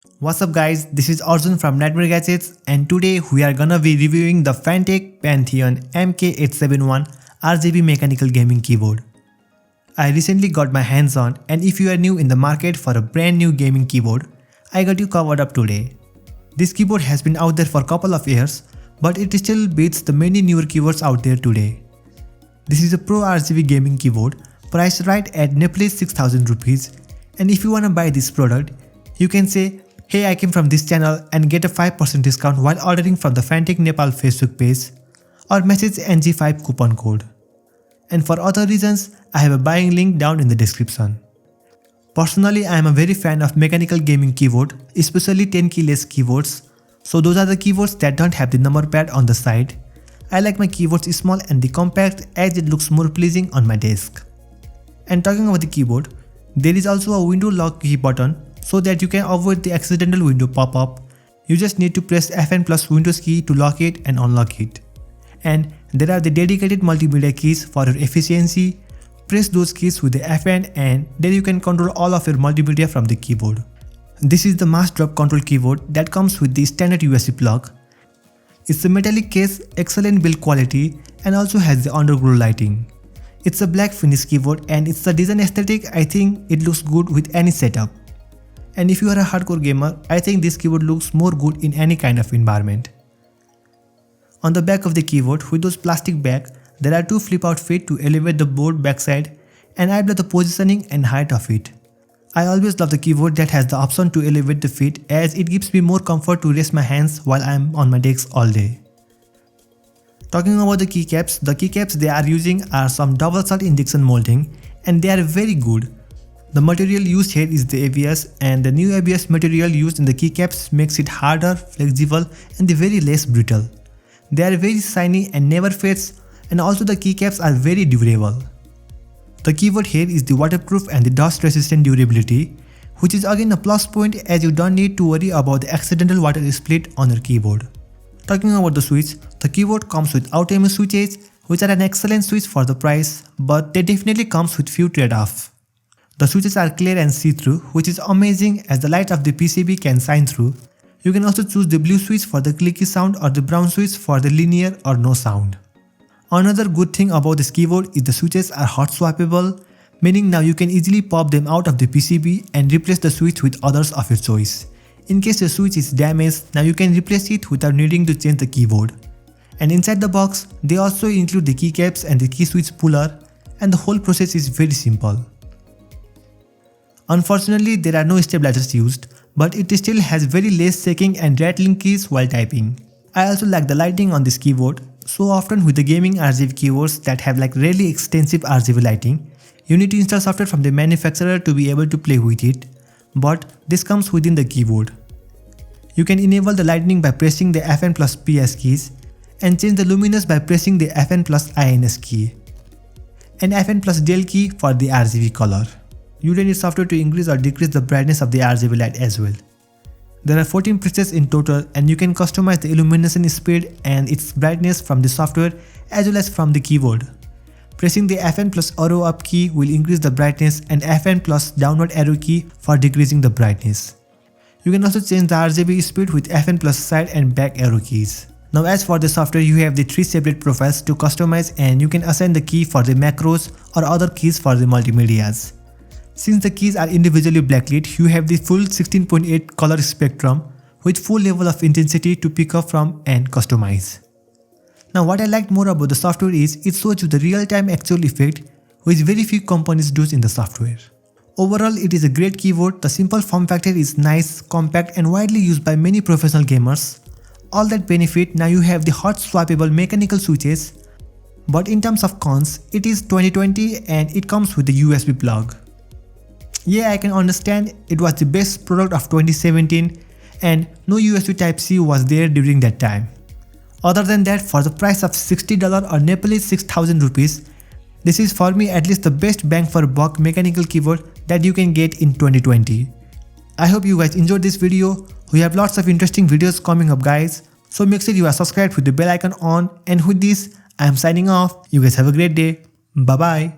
What's up guys, this is Arjun from Nightmare Gadgets and today we are gonna be reviewing the Fantech Pantheon MK871 RGB mechanical gaming keyboard. I recently got my hands on, and if you are new in the market for a brand new gaming keyboard, I got you covered up today. This keyboard has been out there for a couple of years, but it still beats the many newer keyboards out there today. This is a Pro RGB gaming keyboard priced right at Nepalese 6000 rupees, and if you wanna buy this product, you can say, "Hey, I came from this channel," and get a 5% discount while ordering from the Fantech Nepal Facebook page, or message NG5 coupon code. And for other reasons, I have a buying link down in the description. Personally, I am a very fan of mechanical gaming keyboard, especially 10 keyless keyboards, so those are the keyboards that don't have the number pad on the side. I like my keyboards small and compact as it looks more pleasing on my desk. And talking about the keyboard, there is also a window lock key button so that you can avoid the accidental window pop-up. You just need to press FN plus Windows key to lock it and unlock it. And there are the dedicated multimedia keys for your efficiency. Press those keys with the FN and there you can control all of your multimedia from the keyboard. This is the mass drop control keyboard that comes with the standard USB plug. It's a metallic case, excellent build quality, and also has the underglow lighting. It's a black finish keyboard and it's the design aesthetic. I think it looks good with any setup. And if you are a hardcore gamer, I think this keyboard looks more good in any kind of environment. On the back of the keyboard with those plastic back, there are two flip out feet to elevate the board backside and I love the positioning and height of it. I always love the keyboard that has the option to elevate the feet as it gives me more comfort to rest my hands while I am on my desk all day. Talking about the keycaps they are using are some double shot injection molding and they are very good. The material used here is the ABS, and the new ABS material used in the keycaps makes it harder, flexible, and very less brittle. They are very shiny and never fades, and also the keycaps are very durable. The keyboard here is the waterproof and the dust resistant durability, which is again a plus point as you don't need to worry about the accidental water split on your keyboard. Talking about the switch, the keyboard comes with AutoMU switches, which are an excellent switch for the price, but they definitely comes with few trade-offs. The switches are clear and see-through, which is amazing as the light of the PCB can shine through. You can also choose the blue switch for the clicky sound or the brown switch for the linear or no sound. Another good thing about this keyboard is the switches are hot swappable, meaning now you can easily pop them out of the PCB and replace the switch with others of your choice. In case your switch is damaged, now you can replace it without needing to change the keyboard. And inside the box, they also include the keycaps and the key switch puller, and the whole process is very simple. Unfortunately, there are no stabilizers used, but it still has very less shaking and rattling keys while typing. I also like the lighting on this keyboard. So often with the gaming RGB keyboards that have really extensive RGB lighting, you need to install software from the manufacturer to be able to play with it, but this comes within the keyboard. You can enable the lighting by pressing the FN plus PS keys and change the luminous by pressing the FN plus INS key and FN plus del key for the RGB color. You don't need software to increase or decrease the brightness of the RGB light as well. There are 14 presets in total and you can customize the illumination speed and its brightness from the software as well as from the keyboard. Pressing the FN plus arrow up key will increase the brightness and FN plus downward arrow key for decreasing the brightness. You can also change the RGB speed with FN plus side and back arrow keys. Now as for the software, you have the 3 separate profiles to customize and you can assign the key for the macros or other keys for the multimedias. Since the keys are individually backlit, you have the full 16.8 color spectrum with full level of intensity to pick up from and customize. Now what I liked more about the software is it shows you the real-time actual effect, which very few companies do in the software. Overall, it is a great keyboard. The simple form factor is nice, compact and widely used by many professional gamers. All that benefit, now you have the hot swappable mechanical switches, but in terms of cons, it is 2020 and it comes with the USB plug. Yeah, I can understand it was the best product of 2017 and no USB Type-C was there during that time. Other than that, for the price of $60 or Nepalese 6000 rupees, this is for me at least the best bang for buck mechanical keyboard that you can get in 2020. I hope you guys enjoyed this video. We have lots of interesting videos coming up guys, so make sure you are subscribed with the bell icon on, and with this, I am signing off. You guys have a great day. Bye bye.